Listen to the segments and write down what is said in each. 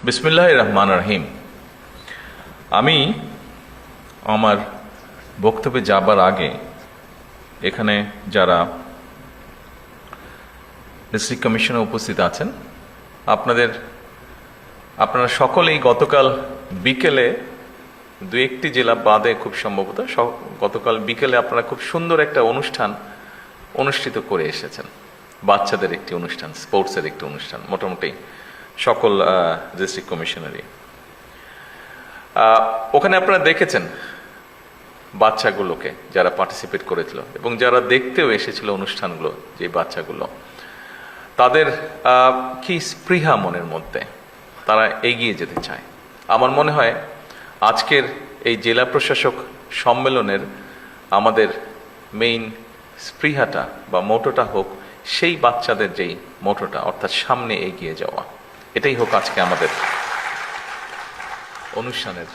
বিসমিল্লাহির রহমানির রহিম। আমি আমার বক্তব্যে যাবার আগে এখানে যারা ডিস্ট্রিক্ট কমিশনে উপস্থিত আছেন আপনারা সকলেই গতকাল বিকেলে দু একটি জেলা বাদে খুব সম্ভবত গতকাল বিকেলে আপনারা খুব সুন্দর একটা অনুষ্ঠান অনুষ্ঠিত করে এসেছেন। বাচ্চাদের একটি অনুষ্ঠান, স্পোর্টসের একটি অনুষ্ঠান, মোটামুটি সকল ডিস্ট্রিক্ট কমিশনারই ওখানে আপনারা দেখেছেন বাচ্চাগুলোকে যারা পার্টিসিপেট করেছিল এবং যারা দেখতেও এসেছিল অনুষ্ঠানগুলো, যে বাচ্চাগুলো তাদের কি স্পৃহা মনের মধ্যে, তারা এগিয়ে যেতে চায়। আমার মনে হয় আজকের এই জেলা প্রশাসক সম্মেলনের আমাদের মেইন স্পৃহাটা বা মোটোটা হোক সেই বাচ্চাদের যেই মোটোটা, অর্থাৎ সামনে এগিয়ে যাওয়া, এটাই হোক আজকে আমাদের অনুষ্ঠানের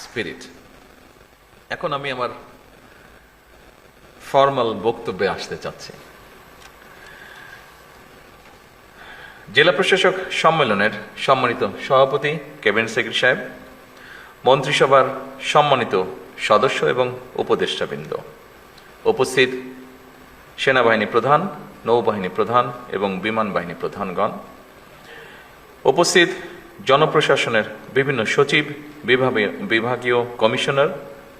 স্পিরিট। এখন আমি আমার ফর্মাল বক্তব্যে আসতে চাচ্ছি। জেলা প্রশাসক সম্মেলনের সম্মানিত সভাপতি, ক্যাবিনেট সেক্রেটারি সাহেব, মন্ত্রিসভার সম্মানিত সদস্য এবং উপদেষ্টাবৃন্দ, উপস্থিত সেনাবাহিনী প্রধান, নৌবাহিনী প্রধান এবং বিমান বাহিনী প্রধানগণ, উপস্থিত জনপ্রশাসনের বিভিন্ন সচিব, বিভাগীয় কমিশনার,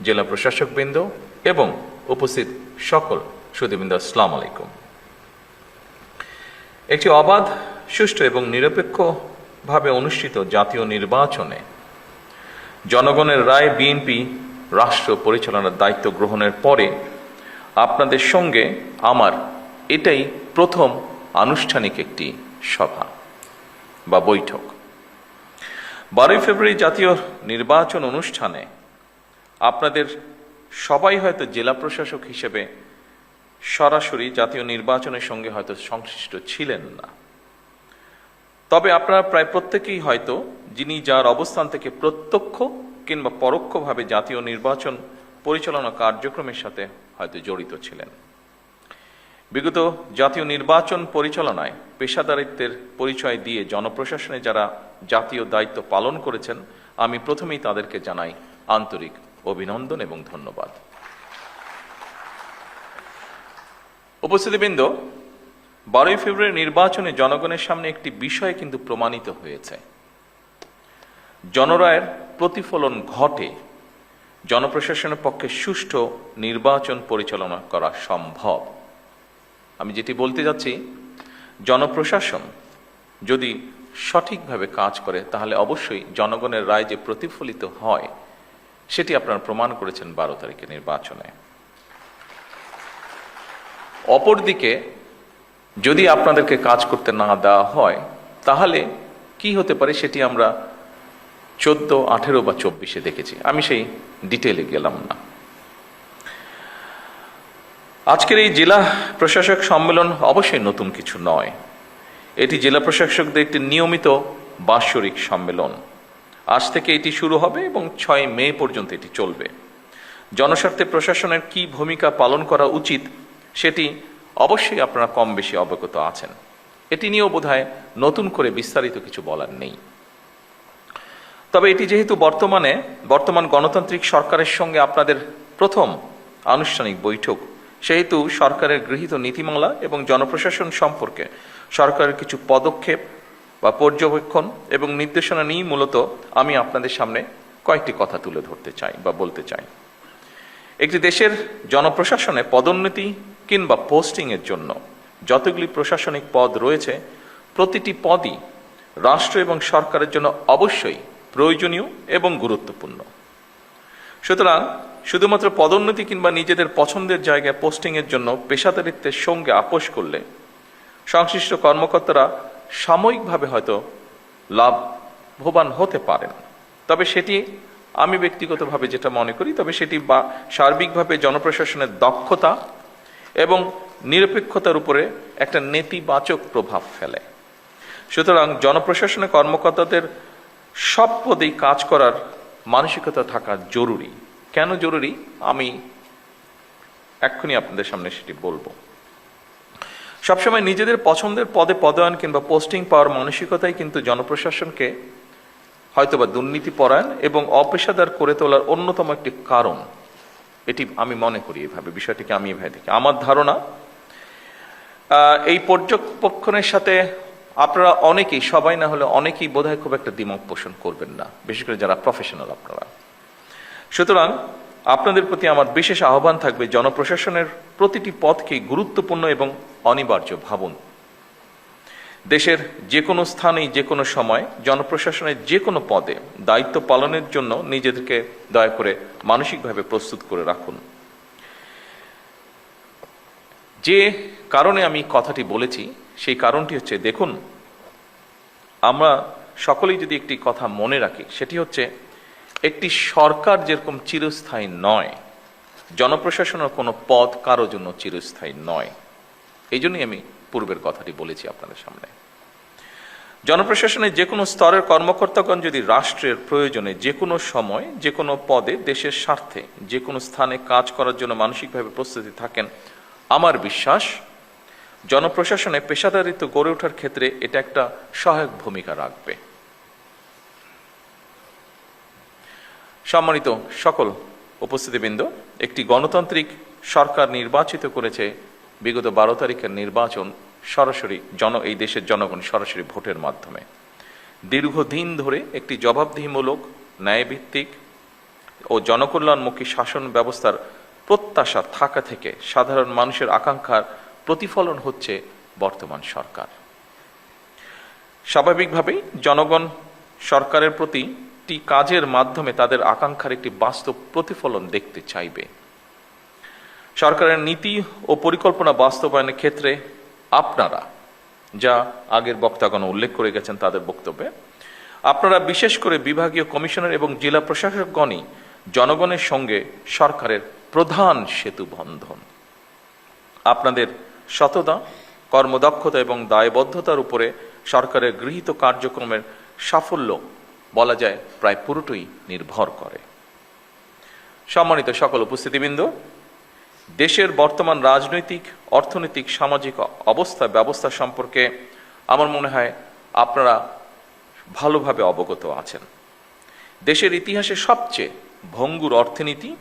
জেলা প্রশাসকবৃন্দ এবং উপস্থিত সকল সুধীবৃন্দ, আসসালামু আলাইকুম। একটি অবাধ, সুষ্ঠু এবং নিরপেক্ষভাবে অনুষ্ঠিত জাতীয় নির্বাচনে জনগণের রায় বিএনপি রাষ্ট্র পরিচালনার দায়িত্ব গ্রহণের পরে আপনাদের সঙ্গে আমার এটাই প্রথম আনুষ্ঠানিক একটি সভা বা বৈঠক। 12 ফেব্রুয়ারি জাতীয় নির্বাচন অনুষ্ঠানে আপনাদের সবাই হয়তো জেলা প্রশাসক হিসেবে সরাসরি জাতীয় নির্বাচনের সঙ্গে হয়তো সংশ্লিষ্ট ছিলেন না, তবে আপনারা প্রায় প্রত্যেকেই হয়তো যিনি যার অবস্থান থেকে প্রত্যক্ষ কিংবা পরোক্ষভাবে জাতীয় নির্বাচন পরিচালনা কার্যক্রমের সাথে হয়তো জড়িত ছিলেন। বিগত জাতীয় নির্বাচন পরিচালনায় পেশাদারিত্বের পরিচয় দিয়ে জনপ্রশাসনে যারা জাতীয় দায়িত্ব পালন করেছেন, আমি প্রথমেই তাদেরকে জানাই আন্তরিক অভিনন্দন এবং ধন্যবাদ। উপস্থিতিবৃন্দ, 12 ফেব্রুয়ারি নির্বাচনে জনগণের সামনে একটি বিষয় কিন্তু প্রমাণিত হয়েছে। জনরায়ের প্রতিফলন ঘটে, জনপ্রশাসনের পক্ষে সুষ্ঠু নির্বাচন পরিচালনা করা সম্ভব। আমি যেটি বলতে যাচ্ছি, জনপ্রশাসন যদি সঠিকভাবে কাজ করে তাহলে অবশ্যই জনগণের রায় যে প্রতিফলিত হয় সেটি আপনারা প্রমাণ করেছেন 12 তারিখের নির্বাচনে। অপরদিকে যদি আপনাদেরকে কাজ করতে না দেওয়া হয় তাহলে কি হতে পারে সেটি আমরা 14, 18 বা 24-এ দেখেছি। আমি সেই ডিটেইলে গেলাম না। আজকের এই জেলা প্রশাসক সম্মেলন অবশ্যই নতুন কিছু নয়। এটি জেলা প্রশাসকদের একটি নিয়মিত বাৎসরিক সম্মেলন। আজ থেকে এটি শুরু হবে এবং 6 মে পর্যন্ত এটি চলবে। জনস্বার্থে প্রশাসনের কি ভূমিকা পালন করা উচিত সেটি অবশ্যই আপনারা কম বেশি অবগত আছেন। এটি নিয়েও বোধহয় নতুন করে বিস্তারিত কিছু বলার নেই। তবে এটি যেহেতু বর্তমান গণতান্ত্রিক সরকারের সঙ্গে আপনাদের প্রথম আনুষ্ঠানিক বৈঠক, সেহেতু সরকারের গৃহীত নীতিমালা এবং জনপ্রশাসন সম্পর্কে সরকারের কিছু পদক্ষেপ বা পর্যবেক্ষণ এবং নির্দেশনা নিয়ে মূলত আমি আপনাদের সামনে কয়েকটি কথা তুলে ধরতে চাই বা বলতে চাই। একটি দেশের জনপ্রশাসনে পদোন্নতি কিংবা পোস্টিংয়ের জন্য যতগুলি প্রশাসনিক পদ রয়েছে, প্রতিটি পদই রাষ্ট্র এবং সরকারের জন্য অবশ্যই প্রয়োজনীয় এবং গুরুত্বপূর্ণ। সুতরাং শুধুমাত্র পদোন্নতি কিংবা নিজেদের পছন্দের জায়গায় পোস্টিংয়ের জন্য পেশাদারিত্বের সঙ্গে আপোষ করলে সংশ্লিষ্ট কর্মকর্তারা সাময়িকভাবে হয়তো লাভবান হতে পারেন, তবে সেটি আমি ব্যক্তিগতভাবে যেটা মনে করি, তবে সেটি বা সার্বিকভাবে জনপ্রশাসনের দক্ষতা এবং নিরপেক্ষতার উপরে একটা নেতিবাচক প্রভাব ফেলে। সুতরাং জনপ্রশাসনের কর্মকর্তাদের সব পদেই কাজ করার মানসিকতা থাকা জরুরি। কেন জরুরি আমি এক্ষুনি আপনাদের সামনে সেটি বলবো। সবসময় নিজেদের পছন্দের পদে পদায়ন কিংবা পোস্টিং পাওয়ার মানসিকতাই কিন্তু জনপ্রশাসনকে হয়তোবা দুর্নীতিপরায়ণ এবং অপেশাদার করে তোলার অন্যতম একটি কারণ। এটি আমি মনে করি, এভাবে বিষয়টিকে আমি এভাবে দেখি। আমার ধারণা এই পর্যবেক্ষণের সাথে আপনারা অনেকেই, সবাই না হলে অনেকেই বোধহয় খুব একটা দ্বিমত পোষণ করবেন না, বিশেষ করে যারা প্রফেশনাল আপনারা। সুতরাং আপনাদের প্রতি আমার বিশেষ আহ্বান থাকবে, জনপ্রশাসনের প্রতিটি পদকেই গুরুত্বপূর্ণ এবং অনিবার্য ভাবুন। দেশের যে কোনো স্থানেই যে কোনো সময় জনপ্রশাসনের যে কোনো পদে দায়িত্ব পালনের জন্য নিজেদেরকে দয়া করে মানসিকভাবে প্রস্তুত করে রাখুন। যে কারণে আমি কথাটি বলেছি সেই কারণটি হচ্ছে, দেখুন, আমরা সকলেই যদি একটি কথা মনে রাখি, সেটি হচ্ছে একটি সরকার যেরকম চিরস্থায়ী নয়, জনপ্রশাসনের কোনো পদ কারো জন্য চিরস্থায়ী নয়। এই জন্যই আমি পূর্বের কথাটি বলেছি আপনাদের সামনে। জনপ্রশাসনের যে কোনো স্তরের কর্মকর্তাগণ যদি রাষ্ট্রের প্রয়োজনে যে কোনো সময় যে কোনো পদে দেশের স্বার্থে যে কোনো স্থানে কাজ করার জন্য মানসিকভাবে প্রস্তুতি থাকেন, আমার বিশ্বাস জনপ্রশাসনে পেশাদারিত্ব গড়ে ওঠার ক্ষেত্রে এটা একটা সহায়ক ভূমিকা রাখবে। সম্মানিত সকল উপস্থিতিবৃন্দ, একটি গণতান্ত্রিক সরকার নির্বাচিত করেছে বিগত 12 তারিখের নির্বাচন সরাসরি এই দেশের জনগণ সরাসরি ভোটের মাধ্যমে। দীর্ঘদিন ধরে একটি জবাবদিহিমূলক, ন্যায়ভিত্তিক ও জনকল্যাণমুখী শাসন ব্যবস্থার প্রত্যাশা থাকা থেকে সাধারণ মানুষের আকাঙ্ক্ষার প্রতিফলন হচ্ছে বর্তমান সরকার। স্বাভাবিকভাবেই জনগণ সরকারের প্রতিটি কাজের মাধ্যমে তাদের আকাঙ্ক্ষার একটি বাস্তব প্রতিফলন দেখতে চাইবে। সরকারের নীতি ও পরিকল্পনা বাস্তবায়নের ক্ষেত্রে আপনারা, যা আগের বক্তাগণ উল্লেখ করে গেছেন তাদের বক্তব্যে, আপনারা বিশেষ করে বিভাগীয় কমিশনার এবং জেলা প্রশাসকগণই জনগণের সঙ্গে সরকারের প্রধান সেতু বন্ধন। আপনাদের সততা, কর্মদক্ষতা এবং দায়বদ্ধতার উপরে সরকারের গৃহীত কার্যক্রমের সাফল্য বলা যায় প্রায় পুরোটাই নির্ভর করে। সম্মানিত সকল উপস্থিতিবৃন্দ, দেশের বর্তমান রাজনৈতিক, অর্থনৈতিক, সামাজিক ব্যবস্থা সম্পর্কে আমার মনে হয় আপনারা ভালোভাবে অবগত আছেন। দেশের ইতিহাসে সবচেয়ে ভঙ্গুর অর্থনীতি,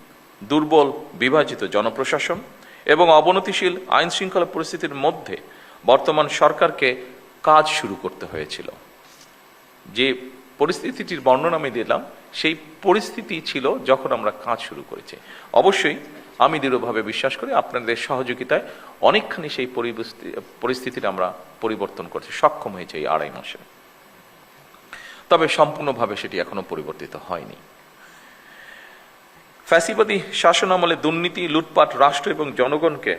দুর্বল বিভাজিত জনপ্রশাসন এবং অবনতিশীল আইন শৃঙ্খলা পরিস্থিতির মধ্যে বর্তমান সরকারকে কাজ শুরু করতে হয়েছিল। যে পরিস্থিতিটির বর্ণনা আমি দিলাম, সেই পরিস্থিতি ছিল যখন আমরা কাজ শুরু করেছি। অবশ্যই আমি দৃঢ়ভাবে বিশ্বাস করি আপনাদের সহযোগিতায় অনেকখানি সেই পরিস্থিতির আমরা পরিবর্তন করতে সক্ষম হয়েছে এই 2.5 মাসে। তবে সম্পূর্ণভাবে সেটি এখনো পরিবর্তিত হয়নি। ফ্যাসিবাদী শাসন আমলে দুর্নীতি, লুটপাট রাষ্ট্র এবং জনগণকে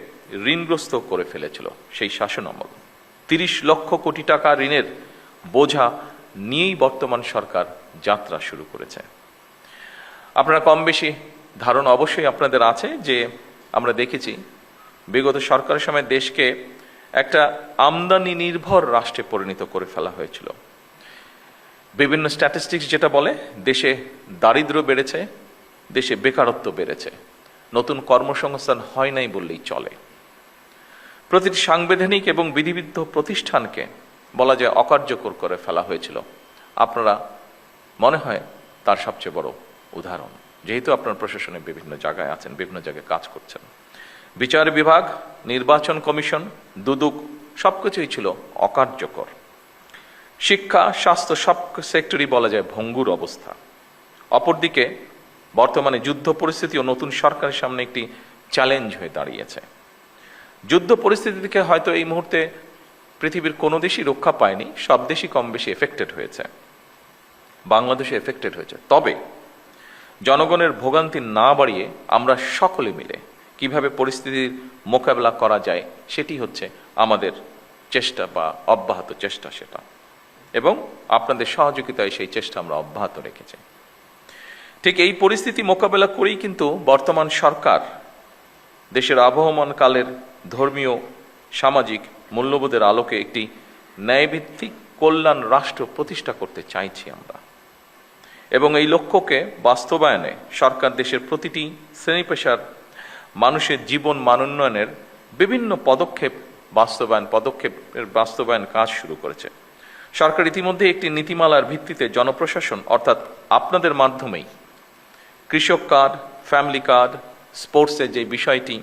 ঋণগ্রস্ত করে ফেলেছিল। সেই শাসন আমল 30 লক্ষ কোটি টাকা ঋণের বোঝা নিয়েই বর্তমান সরকার যাত্রা শুরু করেছে। আপনারা কম বেশি ধারণা অবশ্যই আপনাদের আছে যে আমরা দেখেছি বিগত সরকারের সময় দেশকে একটা আমদানি নির্ভর রাষ্ট্রে পরিণত করে ফেলা হয়েছিল। বিভিন্ন স্ট্যাটিস্টিক্স যেটা বলে, দেশে দারিদ্র্য বেড়েছে, দেশে বেকারত্ব বেড়েছে, নতুন কর্মসংস্থান হয় নাই বললেই চলে। প্রতিটি সাংবিধানিক এবং বিধিবিদ্ধ প্রতিষ্ঠানকে বলা যায় অকার্যকর করে ফেলা হয়েছিল। আপনারা মনে হয় তার সবচেয়ে বড় উদাহরণ, যেহেতু আপনার প্রশাসনে বিভিন্ন জায়গায় আছেন, বিভিন্ন জায়গায় কাজ করছেন। বিচার বিভাগ, নির্বাচন কমিশন, দুদক সবকিছুই ছিল অকার্যকর। শিক্ষা, স্বাস্থ্য সব সেক্টরই বলা যায় ভঙ্গুর অবস্থা। অপরদিকে বর্তমানে যুদ্ধ পরিস্থিতি ও নতুন সরকারের সামনে একটি চ্যালেঞ্জ হয়ে দাঁড়িয়েছে। যুদ্ধ পরিস্থিতি থেকে হয়তো এই মুহূর্তে পৃথিবীর কোনো দেশই রক্ষা পায়নি, সব দেশই কম বেশি এফেক্টেড হয়েছে, বাংলাদেশে এফেক্টেড হয়েছে। তবে জনগণের ভোগান্তি না বাড়িয়ে আমরা সকলে মিলে কিভাবে পরিস্থিতির মোকাবেলা করা যায় সেটি হচ্ছে আমাদের চেষ্টা বা অব্যাহত চেষ্টা সেটা, এবং আপনাদের সহযোগিতায় সেই চেষ্টা আমরা অব্যাহত রেখেছি। ঠিক এই পরিস্থিতি মোকাবেলা করেই কিন্তু বর্তমান সরকার দেশের আবহমান কালের ধর্মীয়, সামাজিক মূল্যবোধের আলোকে একটি ন্যায়ভিত্তিক কল্যাণ রাষ্ট্র প্রতিষ্ঠা করতে চাইছি আমরা, এবং এই লক্ষ্যকে বাস্তবায়নে সরকার দেশের প্রতিটি শ্রেণী পেশার মানুষের জীবন মানোন্নয়নের বিভিন্ন পদক্ষেপের বাস্তবায়ন কাজ শুরু করেছে। সরকার ইতিমধ্যে একটি নীতিমালার ভিত্তিতে জনপ্রশাসন অর্থাৎ আপনাদের মাধ্যমেই কৃষক কার্ড, ফ্যামিলি কার্ড, স্পোর্টসের যে বিষয়টি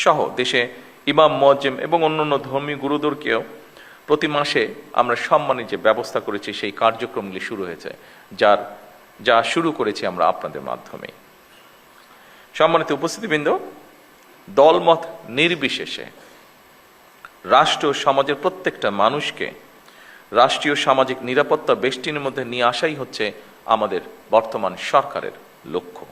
সহ দেশে ইমাম, মুয়াজ্জিম এবং অন্যান্য ধর্মীয় গুরুদেরকেও প্রতি মাসে আমরা সম্মানের যে ব্যবস্থা করেছি সেই কার্যক্রমগুলি শুরু হয়েছে, যা শুরু করেছি আমরা আপনাদের মাধ্যমে। সম্মানিত উপস্থিতিবৃন্দ, দলমত নির্বিশেষে রাষ্ট্র ও সমাজের প্রত্যেকটা মানুষকে রাষ্ট্রীয় সামাজিক নিরাপত্তা বেষ্টনীর মধ্যে নিয়ে আসাই হচ্ছে আমাদের বর্তমান সরকারের লক্ষ্য।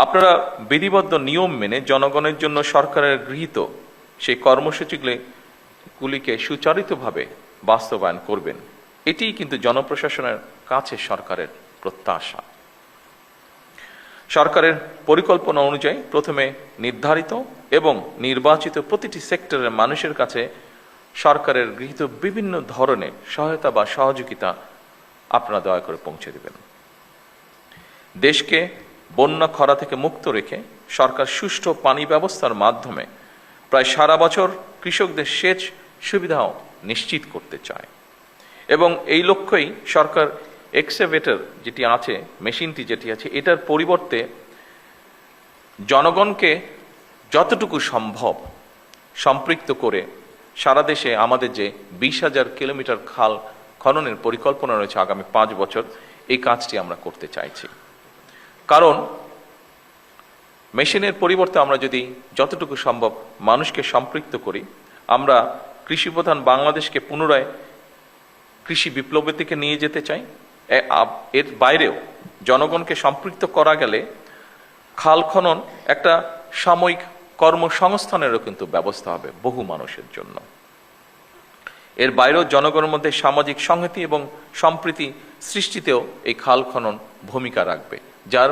আপনারা বিধিবদ্ধ নিয়ম মেনে জনগণের জন্য সরকারের গৃহীত সেই কর্মসূচিগুলিকে সুচারিতভাবে বাস্তবায়ন করবেন, এটিই কিন্তু জনপ্রশাসনের কাছে সরকারের প্রত্যাশা। সরকারের পরিকল্পনা অনুযায়ী প্রথমে নির্ধারিত এবং নির্বাচিত প্রতিটি সেক্টরের মানুষের কাছে সরকারের গৃহীত বিভিন্ন ধরনের সহায়তা বা সহযোগিতা আপনারা দয়া করে পৌঁছে দেবেন। দেশকে বন্যা খরা থেকে মুক্ত রেখে সরকার সুষ্ঠু পানি ব্যবস্থার মাধ্যমে প্রায় সারা বছর কৃষকদের সেচ সুবিধাও নিশ্চিত করতে চায় এবং এই লক্ষ্যেই সরকার এক্সকেভেটর যেটি আছে, মেশিনটি যেটি আছে, এটার পরিবর্তে জনগণকে যতটুকু সম্ভব সম্পৃক্ত করে সারা দেশে আমাদের যে 20,000 কিলোমিটার খাল খননের পরিকল্পনা রয়েছে আগামী 5 বছর, এই কাজটি আমরা করতে চাইছি। কারণ মেশিনের পরিবর্তে আমরা যদি যতটুকু সম্ভব মানুষকে সম্পৃক্ত করি, আমরা কৃষিপ্রধান বাংলাদেশকে পুনরায় কৃষি বিপ্লবের দিকে নিয়ে যেতে চাই। এর বাইরেও জনগণকে সম্পৃক্ত করা গেলে খাল খনন একটা সাময়িক কর্মসংস্থানেরও কিন্তু ব্যবস্থা হবে বহু মানুষের জন্য। এর বাইরেও জনগণের মধ্যে সামাজিক সংহতি এবং সম্প্রীতি সৃষ্টিতেও এই খাল খনন ভূমিকা রাখবে, যার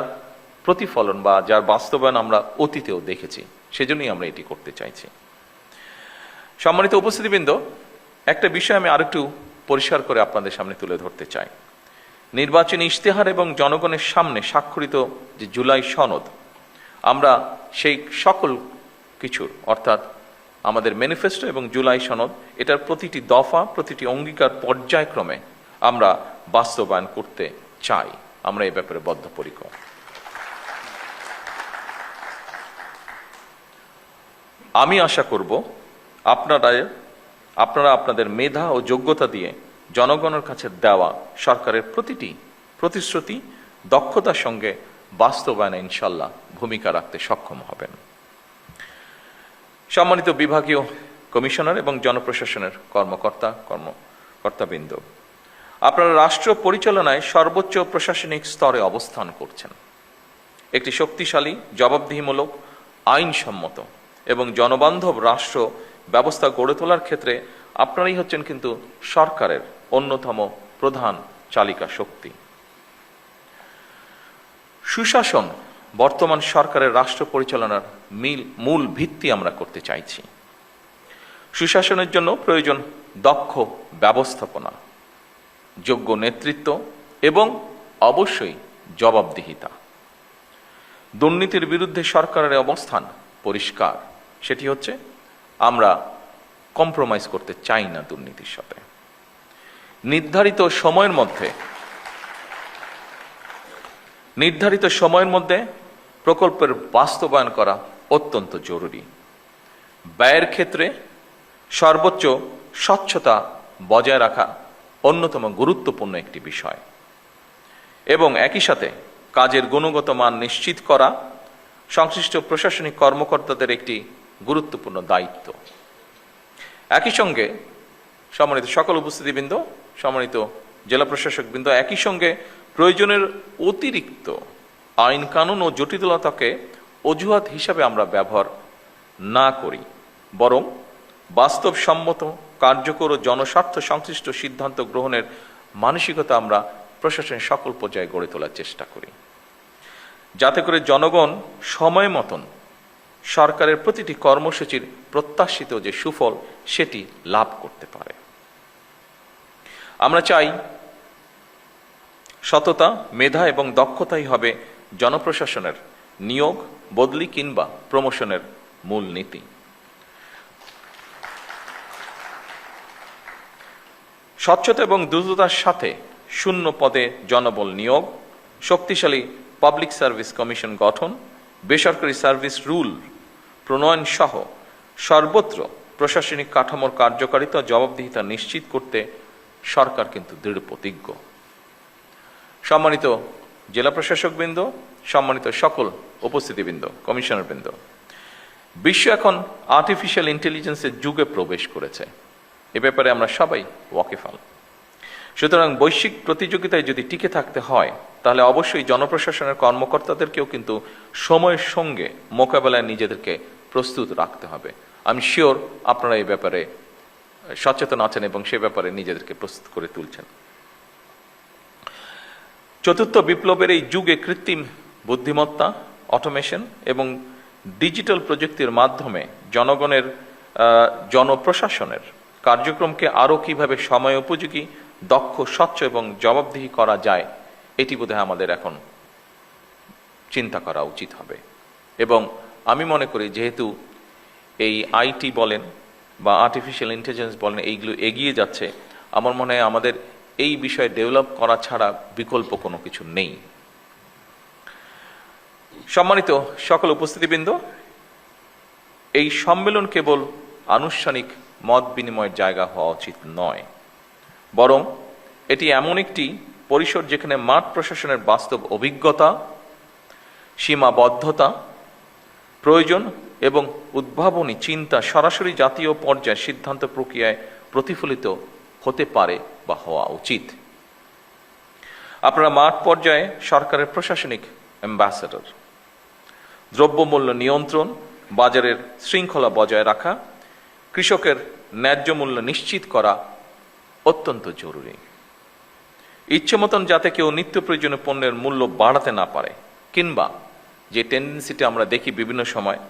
প্রতিফলন বা যার বাস্তবায়ন আমরা অতীতেও দেখেছি। সেজন্যই আমরা এটি করতে চাইছি। সম্মানিত উপস্থিতিবৃন্দ, একটা বিষয় আমি আরেকটু পরিষ্কার করে আপনাদের সামনে তুলে ধরতে চাই। নির্বাচনী ইশতেহার এবং জনগণের সামনে স্বাক্ষরিত যে জুলাই সনদ, আমরা সেই সকল কিছুর অর্থাৎ আমাদের ম্যানিফেস্টো এবং জুলাই সনদ, এটার প্রতিটি দফা, প্রতিটি অঙ্গীকার পর্যায়ক্রমে আমরা বাস্তবায়ন করতে চাই। আমরা এই ব্যাপারে বদ্ধপরিকর। আমি আশা করব আপনারা আপনাদের মেধা ও যোগ্যতা দিয়ে জনগণের কাছে দেওয়া সরকারের প্রতিটি প্রতিশ্রুতি দক্ষতার সঙ্গে বাস্তবায়নে ইনশাল্লাহ ভূমিকা রাখতে সক্ষম হবেন। সম্মানিত বিভাগীয় কমিশনার এবং জনপ্রশাসনের কর্মকর্তাবৃন্দ, আপনারা রাষ্ট্র পরিচালনায় সর্বোচ্চ প্রশাসনিক স্তরে অবস্থান করছেন। একটি শক্তিশালী, জবাবদিহিমূলক, আইনসম্মত এবং জনবান্ধব রাষ্ট্র ব্যবস্থা গড়ে তোলার ক্ষেত্রে আপনারাই হচ্ছেন কিন্তু সরকারের অন্যতম প্রধান চালিকা শক্তি। সুশাসন বর্তমান সরকারের রাষ্ট্র পরিচালনার মূল ভিত্তি আমরা করতে চাইছি। সুশাসনের জন্য প্রয়োজন দক্ষ ব্যবস্থাপনা, যোগ্য নেতৃত্ব এবং অবশ্যই জবাবদিহিতা। দুর্নীতির বিরুদ্ধে সরকারের অবস্থান পরিষ্কার, সেটি হচ্ছে আমরা কম্প্রোমাইজ করতে চাই না দুর্নীতির সাথে। নির্ধারিত সময়ের মধ্যে প্রকল্পের বাস্তবায়ন করা অত্যন্ত জরুরি। ব্যয়ের ক্ষেত্রে সর্বোচ্চ স্বচ্ছতা বজায় রাখা অন্যতম গুরুত্বপূর্ণ একটি বিষয় এবং একই সাথে কাজের গুণগত মান নিশ্চিত করা সংশ্লিষ্ট প্রশাসনিক কর্মকর্তাদের একটি গুরুত্বপূর্ণ দায়িত্ব। একই সঙ্গে সম্মানিত সকল উপস্থিতিবৃন্দ, সম্মানিত জেলা প্রশাসকবৃন্দ, একই সঙ্গে প্রয়োজনের অতিরিক্ত আইন কানুন ও জটিলতাকে অজুহাত হিসাবে আমরা ব্যবহার না করি, বরং বাস্তবসম্মত, কার্যকর ও জনস্বার্থ সংশ্লিষ্ট সিদ্ধান্ত গ্রহণের মানসিকতা আমরা প্রশাসনের সকল পর্যায়ে গড়ে তোলার চেষ্টা করি, যাতে করে জনগণ সময় মতন সরকারের প্রতিটি কর্মসূচির প্রত্যাশিত যে সুফল সেটি লাভ করতে পারে। আমরা চাই সততা, মেধা এবং দক্ষতাই হবে জনপ্রশাসনের নিয়োগ, বদলি কিংবা প্রমোশনের মূল নীতি। স্বচ্ছতা এবং দ্রুততার সাথে শূন্য পদে জনবল নিয়োগ, শক্তিশালী পাবলিক সার্ভিস কমিশন গঠন, বেসরকারি সার্ভিস রুল প্রণয়ন সহ সর্বত্র প্রশাসনিক কাঠামোর কার্যকারিতা ও জবাবদিহিতা নিশ্চিত করতে সরকার কিন্তু দৃঢ় প্রতিজ্ঞ। সম্মানিত জেলা প্রশাসকবৃন্দ, সম্মানিত সকল উপস্থিতিবৃন্দ, কমিশনারবৃন্দ, বিশ্ব এখন আর্টিফিশিয়াল ইন্টেলিজেন্সের যুগে প্রবেশ করেছে। এ ব্যাপারে আমরা সবাই ওয়াকিফাল। সুতরাং বৈশ্বিক প্রতিযোগিতায় যদি টিকে থাকতে হয়, তাহলে অবশ্যই জনপ্রশাসনের কর্মকর্তাদেরকেও কিন্তু সময়ের সঙ্গে মোকাবেলায় নিজেদেরকে প্রস্তুত রাখতে হবে। আমি শিওর আপনারা এই ব্যাপারে সচেতন আছেন এবং সে ব্যাপারে নিজেদেরকে প্রস্তুত করে তুলছেন। চতুর্থ বিপ্লবের এই যুগে কৃত্রিম বুদ্ধিমত্তা, অটোমেশন এবং ডিজিটাল প্রযুক্তির মাধ্যমে জনগণের জনপ্রশাসনের কার্যক্রমকে আরও কিভাবে সময় উপযোগী, দক্ষ, স্বচ্ছ এবং জবাবদিহি করা যায়, এটি বোধহয় আমাদের এখন চিন্তা করা উচিত হবে। এবং আমি মনে করি যেহেতু এই আইটি বলেন বা আর্টিফিশিয়াল ইন্টেলিজেন্স বলেন, এইগুলো এগিয়ে যাচ্ছে, আমার মনে হয় আমাদের এই বিষয়ে ডেভেলপ করা ছাড়া বিকল্প কোনো কিছু নেই। সম্মানিত সকল উপস্থিতিবৃন্দ, এই সম্মেলন কেবল আনুষ্ঠানিক মত বিনিময়ের জায়গা হওয়া উচিত নয়, বরং এটি এমন একটি পরিসর যেখানে মাঠ প্রশাসনের বাস্তব অভিজ্ঞতা, সীমাবদ্ধতা, প্রয়োজন এবং উদ্ভাবনী চিন্তা সরাসরি জাতীয় পর্যায়ে সিদ্ধান্ত প্রক্রিয়ায় প্রতিফলিত হতে পারে বা হওয়া উচিত। আপনারা মাঠ পর্যায়ে সরকারের প্রশাসনিক অ্যাম্বাসেডর। দ্রব্যমূল্য নিয়ন্ত্রণ, বাজারের শৃঙ্খলা বজায় রাখা, কৃষকের ন্যায্য মূল্য নিশ্চিত করা অত্যন্ত জরুরি। ইচ্ছে মতন যাতে কেউ নিত্য প্রয়োজনীয় পণ্যের মূল্য বাড়াতে না পারে, কিংবা যে টেন্ডেন্সিটা আমরা দেখি বিভিন্ন সময়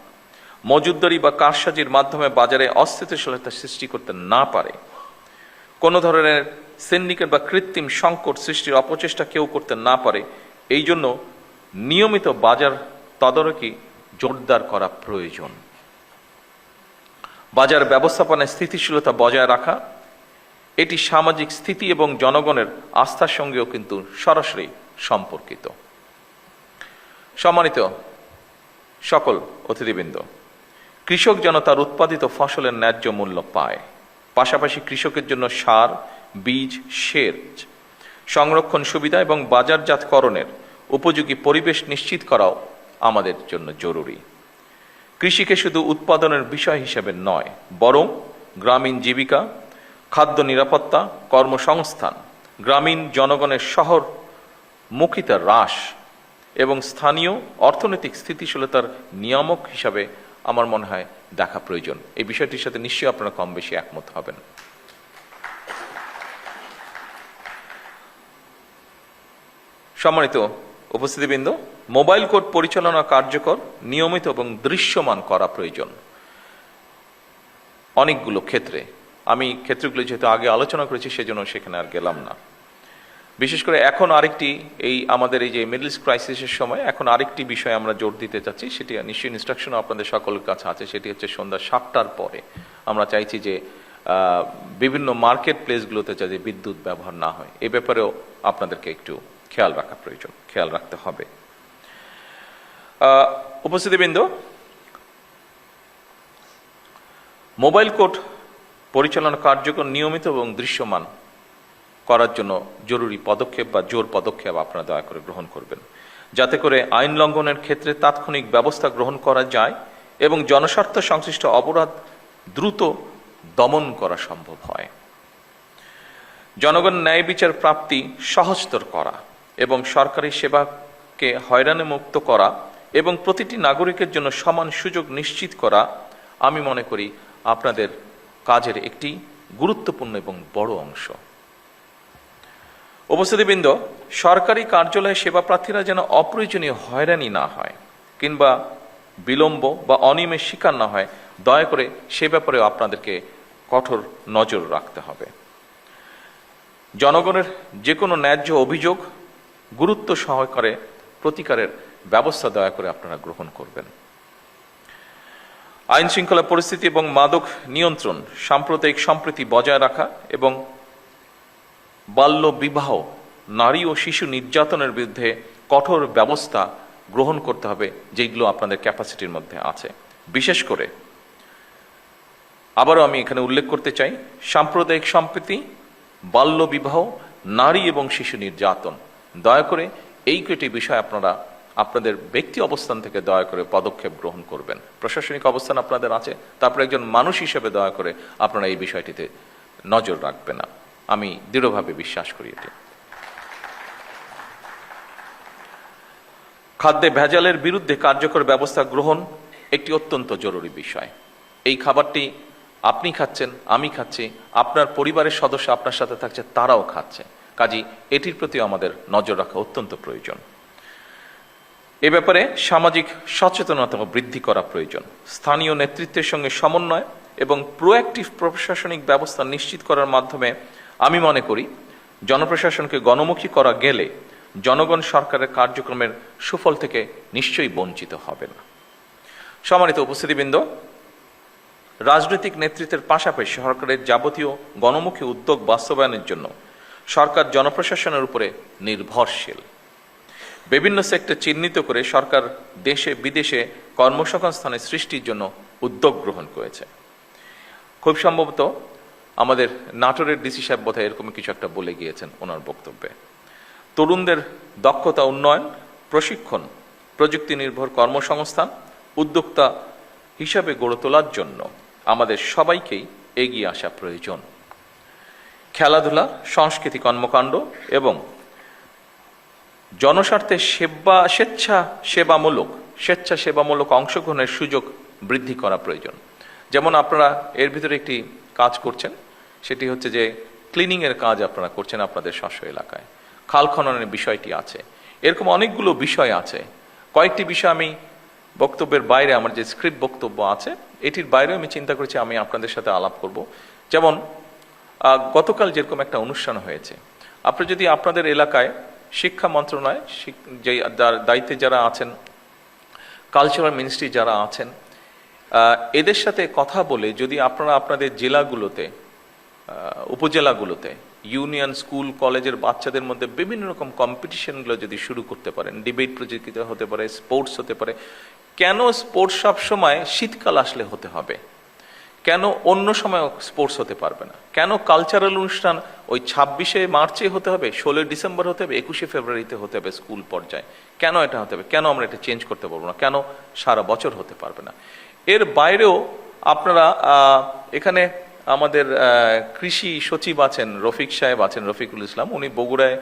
মজুতদারি বা কারসাজির মাধ্যমে বাজারে অস্থিতিশীলতা সৃষ্টি করতে না পারে, কোনো ধরনের সিন্ডিকেট বা কৃত্রিম সংকট সৃষ্টির অপচেষ্টা কেউ করতে না পারে, এই জন্য নিয়মিত বাজার তদারকি জোরদার করা প্রয়োজন। বাজার ব্যবস্থাপনায় স্থিতিশীলতা বজায় রাখা, এটি সামাজিক স্থিতি এবং জনগণের আস্থার সঙ্গেও কিন্তু সরাসরি সম্পর্কিত। সম্মানিত সকল অতিথিবৃন্দ, কৃষক যেন তার উৎপাদিত ফসলের ন্যায্য মূল্য পায়, পাশাপাশি কৃষকের জন্য সার, বীজ, সেচ, সংরক্ষণ সুবিধা এবং বাজারজাতকরণের উপযোগী পরিবেশ নিশ্চিত করাও আমাদের জন্য জরুরি। কৃষিকে শুধু উৎপাদনের বিষয় হিসেবে নয়, বরং গ্রামীণ জীবিকা, খাদ্য নিরাপত্তা, কর্মসংস্থান, গ্রামীণ জনগণের শহরমুখিতা হ্রাস এবং স্থানীয় অর্থনৈতিক স্থিতিশীলতার নিয়ামক হিসাবে আমার মনে হয় দেখা প্রয়োজন। এই বিষয়টির সাথে নিশ্চয়ই আপনারা কম বেশি একমত হবেন। সম্মানিত উপস্থিতিবৃন্দ, মোবাইল কোর্ট পরিচালনা কার্যকর, নিয়মিত এবং দৃশ্যমান করা প্রয়োজন। অনেকগুলো ক্ষেত্রে, আমি ক্ষেত্রগুলো যেহেতু আগে আলোচনা করেছি সেজন্য সেখানে আর গেলাম না। বিশেষ করে এখন আরেকটি, এই আমাদের এই যে মিডল ইস্ট ক্রাইসিসের সময় এখন আরেকটি বিষয় আমরা জোর দিতে চাচ্ছি, সেটি নিশ্চয়ই ইনস্ট্রাকশন আপনাদের সকলের কাছে আছে, সেটি হচ্ছে সন্ধ্যা 7টার পরে আমরা চাইছি যে বিভিন্ন মার্কেট প্লেসগুলোতে যাতে বিদ্যুৎ ব্যবহার না হয়, এ ব্যাপারেও আপনাদেরকে একটু খেয়াল রাখা প্রয়োজন, খেয়াল রাখতে হবে। উপস্থিতিবৃন্দ, মোবাইল কোর্ট পরিচালনা কার্যকর, নিয়মিত এবং দৃশ্যমান করার জন্য জরুরি পদক্ষেপ বা জোর পদক্ষেপ আপনারা দয়া করে গ্রহণ করবেন, যাতে করে আইন লঙ্ঘনের ক্ষেত্রে তাৎক্ষণিক ব্যবস্থা গ্রহণ করা যায় এবং জনস্বার্থ সংশ্লিষ্ট অপরাধ দ্রুত দমন করা সম্ভব হয়। জনগণ ন্যায় বিচার প্রাপ্তি সহজতর করা এবং সরকারি সেবাকে হয়রানি মুক্ত করা এবং প্রতিটি নাগরিকের জন্য সমান সুযোগ নিশ্চিত করা, আমি মনে করি আপনাদের কাজের একটি গুরুত্বপূর্ণ এবং বড় অংশ। উপস্থিতিবৃন্দ, সরকারি কার্যালয়ে সেবা প্রার্থীরা যেন অপ্রয়োজনীয় হয়রানি না হয় কিংবা বিলম্ব বা অনিয়মের শিকার না হয়, দয়া করে সে ব্যাপারেও আপনাদেরকে কঠোর নজর রাখতে হবে। জনগণের যে কোনো ন্যায্য অভিযোগ গুরুত্ব সহকারে প্রতিকারের ব্যবস্থা দয়া করে আপনারা গ্রহণ করবেন। আইন শৃঙ্খলা পরিস্থিতি এবং মাদক নিয়ন্ত্রণ, সাম্প্রদায়িক সম্প্রীতি বজায় রাখা এবং বাল্য বিবাহ, নারী ও শিশু নির্যাতনের বিরুদ্ধে কঠোর ব্যবস্থা গ্রহণ করতে হবে, যেগুলো আপনাদের ক্যাপাসিটির মধ্যে আছে। বিশেষ করে আবারও আমি এখানে উল্লেখ করতে চাই, সাম্প্রদায়িক সম্প্রীতি, বাল্য বিবাহ, নারী এবং শিশু নির্যাতন, দয়া করে এই কয়টি বিষয় আপনারা আপনাদের ব্যক্তি অবস্থান থেকে দয়া করে পদক্ষেপ গ্রহণ করবেন। প্রশাসনিক অবস্থান আপনাদের আছে, তারপরে একজন মানুষ হিসেবে দয়া করে আপনারা এই বিষয়টিতে নজর রাখবেন না। আমি দৃঢ়ভাবে বিশ্বাস করি এটি। খাদ্যে ভেজালের বিরুদ্ধে কার্যকর ব্যবস্থা গ্রহণ একটি অত্যন্ত জরুরি বিষয়। এই খাবারটি আপনি খাচ্ছেন, আমি খাচ্ছি, আপনার পরিবারের সদস্য আপনার সাথে থাকছে, তারাও খাচ্ছে। কাজেই এটির প্রতি আমাদের নজর রাখা অত্যন্ত প্রয়োজন। এ ব্যাপারে সামাজিক সচেতনতা বৃদ্ধি করা প্রয়োজন। স্থানীয় নেতৃত্বের সঙ্গে সমন্বয় এবং প্রোঅ্যাক্টিভ প্রশাসনিক ব্যবস্থা নিশ্চিত করার মাধ্যমে আমি মনে করি জনপ্রশাসনকে গণমুখী করা গেলে জনগণ সরকারের কার্যক্রমের সুফল থেকে নিশ্চয়ই বঞ্চিত হবে না। সম্মানিত উপস্থিতিবৃন্দ, রাজনৈতিক নেতৃত্বের পাশাপাশি সরকারের যাবতীয় গণমুখী উদ্যোগ বাস্তবায়নের জন্য সরকার জনপ্রশাসনের উপরে নির্ভরশীল। বিভিন্ন সেক্টর চিহ্নিত করে সরকার দেশে বিদেশে কর্মসংস্থানের সৃষ্টির জন্য উদ্যোগ গ্রহণ করেছে। খুব সম্ভবত আমাদের নাটোরের ডিসি সাহেব বোধহয় এরকম কিছু একটা বলে গিয়েছেন ওনার বক্তব্যে। তরুণদের দক্ষতা উন্নয়ন, প্রশিক্ষণ, প্রযুক্তি নির্ভর কর্মসংস্থান, উদ্যোক্তা হিসাবে গড়ে তোলার জন্য আমাদের সবাইকেই এগিয়ে আসা প্রয়োজন। খেলাধুলা, সংস্কৃতি কর্মকাণ্ড এবং জনস্বার্থে স্বেচ্ছাসেবামূলক অংশগ্রহণের সুযোগ বৃদ্ধি করা প্রয়োজন। যেমন আপনারা এর ভিতরে একটি কাজ করছেন, সেটি হচ্ছে যে ক্লিনিংয়ের কাজ আপনারা করছেন আপনাদের স্ব এলাকায়, খাল খননের বিষয়টি আছে, এরকম অনেকগুলো বিষয় আছে। কয়েকটি বিষয় আমি বক্তব্যের বাইরে, আমার যে স্ক্রিপ্ট বক্তব্য আছে এটির বাইরে আমি চিন্তা করেছি আমি আপনাদের সাথে আলাপ করব। যেমন গতকাল যেরকম একটা অনুষ্ঠান হয়েছে, আপনি যদি আপনাদের এলাকায় শিক্ষা মন্ত্রণালয়, যে দায়িত্বে যারা আছেন, কালচারাল মিনিস্ট্রি যারা আছেন, এদের সাথে কথা বলে যদি আপনারা আপনাদের জেলাগুলোতে, উপজেলাগুলোতে ইউনিয়ন, স্কুল, কলেজের বাচ্চাদের মধ্যে বিভিন্ন রকম কম্পিটিশনগুলো যদি শুরু করতে পারেন, ডিবেট প্রতিযোগিতা হতে পারে, স্পোর্টস হতে পারে। কেন স্পোর্টস সব সময় শীতকাল আসলে হতে হবে? কেন অন্য সময় স্পোর্টস হতে পারবে না? কেন কালচারাল অনুষ্ঠান ওই 26শে মার্চে হতে হবে, 16 ডিসেম্বর হতে হবে, 21শে ফেব্রুয়ারিতে হতে হবে স্কুল পর্যায়ে? কেন এটা হতে হবে? কেন আমরা এটা চেঞ্জ করতে পারবো না? কেন সারা বছর হতে পারবে না? এর বাইরেও আপনারা এখানে আমাদের কৃষি সচিব আছেন, রফিক সাহেব আছেন, রফিকুল ইসলাম, উনি বগুড়ায়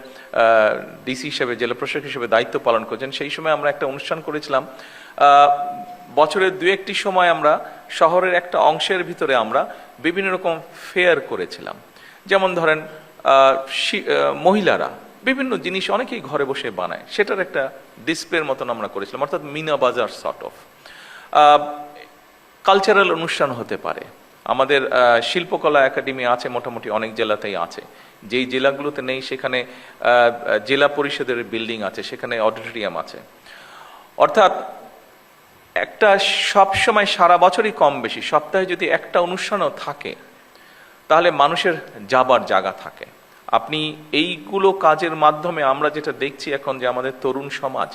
ডিসি হিসেবে, জেলা প্রশাসক হিসেবে দায়িত্ব পালন করছেন। সেই সময় আমরা একটা অনুষ্ঠান করেছিলাম। বছরের 2-1টি সময় আমরা শহরের একটা অংশের ভিতরে আমরা বিভিন্ন রকম ফেয়ার করেছিলাম। যেমন ধরেন মহিলারা বিভিন্ন জিনিস অনেকেই ঘরে বসে বানায়, সেটার একটা ডিসপ্লের মতন আমরা করেছিলাম, অর্থাৎ মিনা বাজার সর্ট অফ। কালচারাল অনুষ্ঠান হতে পারে। আমাদের শিল্পকলা একাডেমি আছে, মোটামুটি অনেক জেলাতেই আছে। যেই জেলাগুলোতে নেই সেখানে জেলা পরিষদের বিল্ডিং আছে, সেখানে অডিটোরিয়াম আছে। অর্থাৎ একটা সবসময় সারা বছরই কম বেশি সপ্তাহে যদি একটা অনুষ্ঠানও থাকে, তাহলে মানুষের যাবার জায়গা থাকে। আপনি এইগুলো কাজের মাধ্যমে আমরা যেটা দেখছি এখন, যে আমাদের তরুণ সমাজ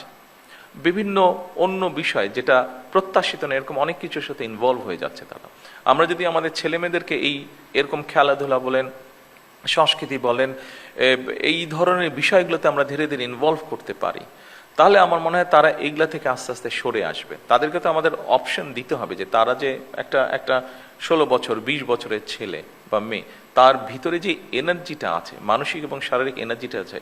বিভিন্ন অন্য বিষয় যেটা প্রত্যাশিত না, এরকম অনেক কিছুর সাথে ইনভলভ হয়ে যাচ্ছে তারা। আমরা যদি আমাদের ছেলেমেয়েদেরকে এরকম খেলাধুলা বলেন, সংস্কৃতি বলেন, এই ধরনের বিষয়গুলোতে আমরা ধীরে ধীরে ইনভলভ করতে পারি, তাহলে আমার মনে হয় তারা এইগুলা থেকে আস্তে আস্তে সরে আসবে। তাদেরকে তো আমাদের অপশন দিতে হবে যে তারা যে একটা 16 বছর 20 বছরের ছেলে বা মেয়ে, তার ভিতরে যে এনার্জিটা আছে, মানসিক এবং শারীরিক এনার্জিটা আছে,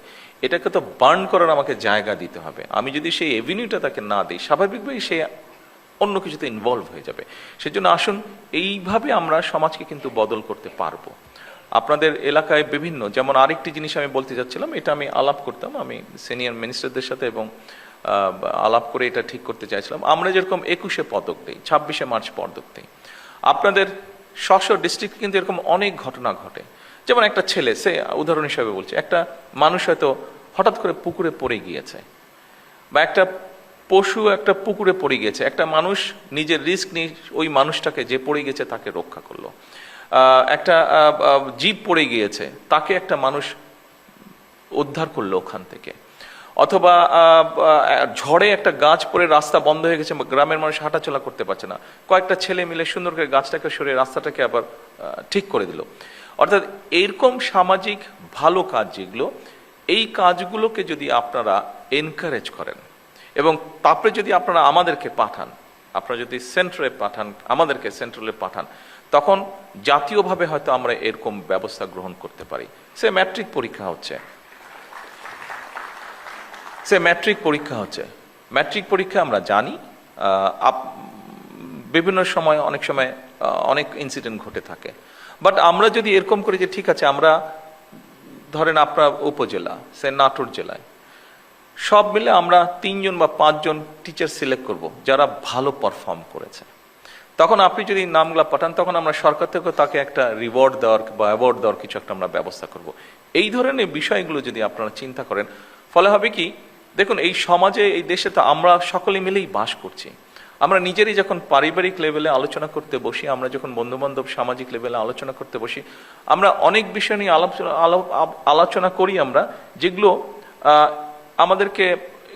এটাকে তো বার্ন করার আমাকে জায়গা দিতে হবে। আমি যদি সেই এভিনিউটা তাকে না দিই, স্বাভাবিকভাবেই সে অন্য কিছুতে ইনভলভ হয়ে যাবে। সেজন্য আসুন এইভাবে আমরা সমাজকে কিন্তু বদল করতে পারবো। আপনাদের এলাকায় বিভিন্ন, যেমন আরেকটি জিনিস আমি বলতে যাচ্ছিলাম, এটা আমি আলাপ করতাম, আমি সিনিয়র মিনিস্টারদের সাথে এবং আলাপ করে এটা ঠিক করতে চাইছিলাম। আমরা যেরকম 21শে পদক দিই, 26শে মার্চ পদক দিই, আপনাদের ডিস্ট্রিক্ট কিন্তু এরকম অনেক ঘটনা ঘটে। যেমন একটা ছেলে, সে উদাহরণ হিসাবে বলছে, একটা মানুষ হয়তো হঠাৎ করে পুকুরে পড়ে গিয়েছে, বা একটা পশু একটা পুকুরে পড়ে গিয়েছে, একটা মানুষ নিজের রিস্ক নিয়ে ওই মানুষটাকে, যে পড়ে গেছে তাকে রক্ষা করলো। একটা জীব পড়ে গিয়েছে, তাকে একটা মানুষ উদ্ধার করলো ওখান থেকে, অথবা ঝড়ে একটা গাছ পড়ে রাস্তা বন্ধ হয়ে গেছে, গ্রামের মানুষ হাঁটাচলা করতে পারছে না, কয়েকটা ছেলে মিলে সুন্দর করে গাছটাকে সরিয়ে রাস্তাটাকে আবার ঠিক করে দিল। অর্থাৎ এইরকম সামাজিক ভালো কাজ যেগুলো, এই কাজগুলোকে যদি আপনারা এনকারেজ করেন এবং তারপরে যদি আপনারা আমাদেরকে পাঠান, আপনারা যদি সেন্ট্রালে পাঠান, আমাদেরকে সেন্ট্রালে পাঠান, তখন জাতীয়ভাবে হয়তো আমরা এরকম ব্যবস্থা গ্রহণ করতে পারি। ম্যাট্রিক পরীক্ষা হচ্ছে, ম্যাট্রিক পরীক্ষা আমরা জানি বিভিন্ন সময় অনেক সময় অনেক ইনসিডেন্ট ঘটে থাকে। বাট আমরা যদি এরকম করি যে ঠিক আছে, আমরা ধরেন আপনার উপজেলা, নাটোর জেলায় সব মিলে আমরা 3 জন বা 5 জন টিচার সিলেক্ট করব যারা ভালো পারফর্ম করেছে, তখন আপনি যদি নামগুলা পাঠান, তখন আমরা সরকার থেকে তাকে একটা রিওয়ার্ড দেওয়ার বা অ্যাওয়ার্ড দেওয়ার কিছু একটা আমরা ব্যবস্থা করব। এই ধরনের বিষয়গুলো যদি আপনারা চিন্তা করেন, ফলে হবে কি, দেখুন এই সমাজে, এই দেশে তো আমরা সকলে মিলেই বাস করছি। আমরা নিজেরই যখন পারিবারিক লেভেলে আলোচনা করতে বসি, আমরা যখন বন্ধু বান্ধব সামাজিক লেভেলে আলোচনা করতে বসি, আমরা অনেক বিষয় নিয়ে আলোচনা করি আমরা, যেগুলো আমাদেরকে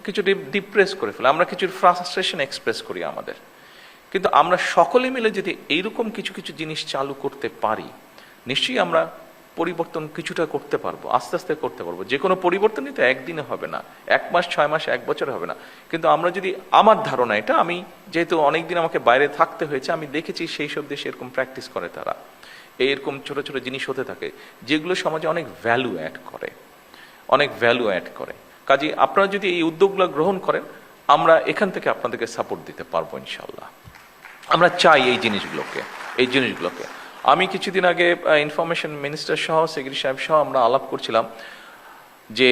কিছু ডিপ্রেস করে ফেলে, আমরা কিছু ফ্রাস্ট্রেশন এক্সপ্রেস করি আমাদের। কিন্তু আমরা সকলে মিলে যদি এইরকম কিছু কিছু জিনিস চালু করতে পারি, নিশ্চয়ই আমরা পরিবর্তন কিছুটা করতে পারবো, আস্তে আস্তে করতে পারবো। যে কোনো পরিবর্তনই তো একদিনে হবে না, 1 মাস 6 মাস 1 বছর হবে না। কিন্তু আমরা যদি, আমার ধারণা এটা, আমি যেহেতু অনেকদিন আমাকে বাইরে থাকতে হয়েছে, আমি দেখেছি সেই সব দেশে এরকম প্র্যাকটিস করে তারা, এরকম ছোট ছোট জিনিস হতে থাকে যেগুলো সমাজে অনেক ভ্যালু অ্যাড করে। কাজে আপনারা যদি এই উদ্যোগগুলো গ্রহণ করেন, আমরা এখান থেকে আপনাদেরকে সাপোর্ট দিতে পারবো ইনশাল্লাহ। আমরা চাই এই জিনিসগুলোকে। আমি কিছুদিন আগে ইনফরমেশন মিনিস্টার সহ, সেক্রেটারি সাহেব সহ আমরা আলাপ করছিলাম যে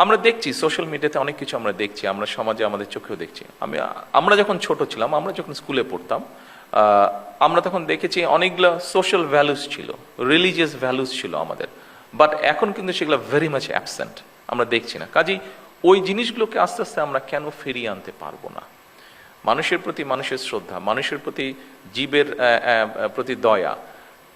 আমরা দেখছি সোশ্যাল মিডিয়াতে অনেক কিছু আমরা দেখছি, আমরা সমাজে আমাদের চোখেও দেখছি। আমরা যখন ছোট ছিলাম, আমরা যখন স্কুলে পড়তাম, আমরা তখন দেখেছি অনেকগুলো সোশ্যাল ভ্যালুস ছিল, রিলিজিয়াস ভ্যালুস ছিল আমাদের, বাট এখন কিন্তু সেগুলো ভেরি মাচ অ্যাবসেন্ট, আমরা দেখছি না। কাজেই ওই জিনিসগুলোকে আস্তে আস্তে আমরা কেন ফিরিয়ে আনতে পারবো না? মানুষের প্রতি মানুষের শ্রদ্ধা, মানুষের প্রতি জীবের প্রতি দয়া,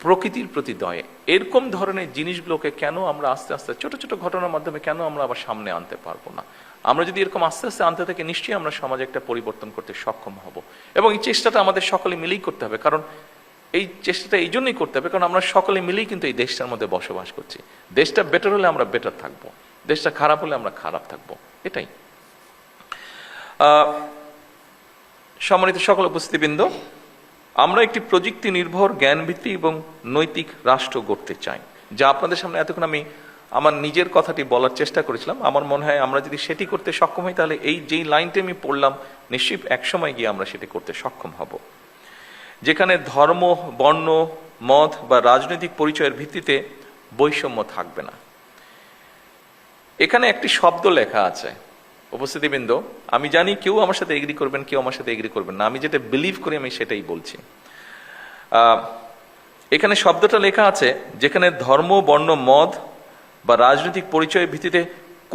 প্রকৃতির প্রতি দয়া, এরকম ধরনের জিনিসগুলোকে কেন আমরা আস্তে আস্তে ছোট ছোট ঘটনার মাধ্যমে কেন আমরা আবার সামনে আনতে পারবো না? আমরা যদি এরকম আস্তে আস্তে আনতে থাকি, নিশ্চয়ই আমরা সমাজে একটা পরিবর্তন করতে সক্ষম হব। এবং এই চেষ্টাটা আমাদের সকলে মিলেই করতে হবে, কারণ এই চেষ্টাটা এই জন্যই করতে হবে কারণ আমরা সকলে মিলেই কিন্তু এই দেশটার মধ্যে বসবাস করছি। দেশটা বেটার হলে আমরা বেটার থাকবো, দেশটা খারাপ হলে আমরা খারাপ থাকবো, এটাই। সম্মানিত সকল উপস্থিতিবৃন্দ, আমরা একটি প্রযুক্তি নির্ভর, জ্ঞানভিত্তিক এবং নৈতিক রাষ্ট্র গড়তে চাই, যা আপনাদের সামনে এতক্ষণ আমি আমার নিজের কথাটি বলার চেষ্টা করেছিলাম। আমার মনে হয় আমরা যদি সেটি করতে সক্ষম হই, তাহলে এই যেই লাইনটি আমি পড়লাম, নিশ্চয়ই একসময় গিয়ে আমরা সেটি করতে সক্ষম হব। যেখানে ধর্ম, বর্ণ, মত বা রাজনৈতিক পরিচয়ের ভিত্তিতে বৈষম্য থাকবে না। এখানে একটি শব্দ লেখা আছে উপস্থিতিবৃন্দ, আমি জানি কেউ আমার সাথে এগ্রি করবেন, কেউ আমার সাথে এগ্রি করবেন না, আমি যেটা বিলিভ করি আমি সেটাই বলছি। এখানে শব্দটা লেখা আছে, যেখানে ধর্ম, বর্ণ, মত বা রাজনৈতিক পরিচয়ের ভিত্তিতে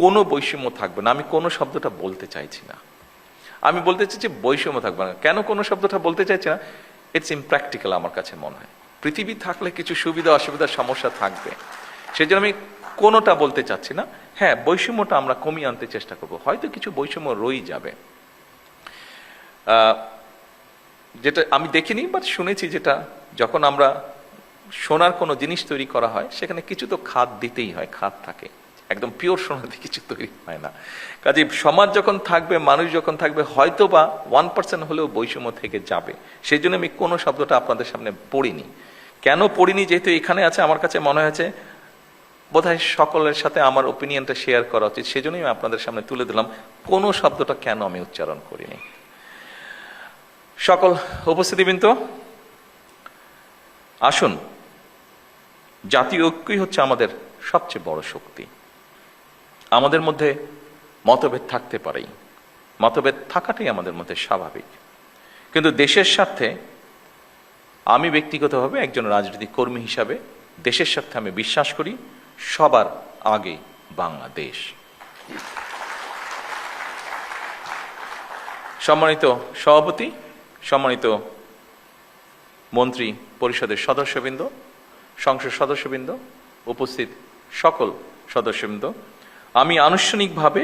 কোনো বৈষম্য থাকবে না। আমি কোনো শব্দটা বলতে চাইছি না, আমি বলতে চাইছি বৈষম্য থাকবে না। কেন কোনো শব্দটা বলতে চাইছি না? ইটস ইমপ্র্যাকটিক্যাল আমার কাছে মনে হয়। পৃথিবী থাকলে কিছু সুবিধা অসুবিধা সমস্যা থাকবে, সেই জন্য আমি কোনোটা বলতে চাচ্ছি না। হ্যাঁ, বৈষম্যটা আমরা কমিয়ে আনতে চেষ্টা করব, হয়তো কিছু বৈষম্য রয়েই যাবে, যেটা আমি দেখিনি বাট শুনেছি, যেটা যখন আমরা সোনার কোনো জিনিস তৈরি করা হয়, সেখানে কিছু তো খাদ দিতেই হয়, খাদ থাকে, একদম পিওর সোনা দিয়ে কিছু তৈরি হয় না। কাজে সমাজ যখন থাকবে, মানুষ যখন থাকবে, হয়তো বা 1% হলেও বৈষম্য থেকে যাবে। সেই জন্য আমি কোনো শব্দটা আপনাদের সামনে পড়িনি। কেন পড়িনি? যেহেতু এখানে আছে, আমার কাছে মনে হয়েছে বোধহয় সকলের সাথে আমার ওপিনিয়নটা শেয়ার করা উচিত, সেজন্যই আমি আপনাদের সামনে তুলে দিলাম কোনো শব্দটা কেন আমি উচ্চারণ করিনি। সকল উপস্থিতিবৃন্দ, আসুন, জাতীয় ঐক্যই হচ্ছে আমাদের সবচেয়ে বড় শক্তি। আমাদের মধ্যে মতভেদ থাকতে পারেই, মতভেদ থাকাটাই আমাদের মধ্যে স্বাভাবিক, কিন্তু দেশের স্বার্থে, আমি ব্যক্তিগতভাবে একজন রাজনৈতিক কর্মী হিসাবে দেশের স্বার্থে আমি বিশ্বাস করি সবার আগে বাংলাদেশ। সম্মানিত সভাপতি, সম্মানিত মন্ত্রী পরিষদের সদস্যবৃন্দ, সংসদ সদস্যবৃন্দ, উপস্থিত সকল সদস্যবৃন্দ, আমি আনুষ্ঠানিকভাবে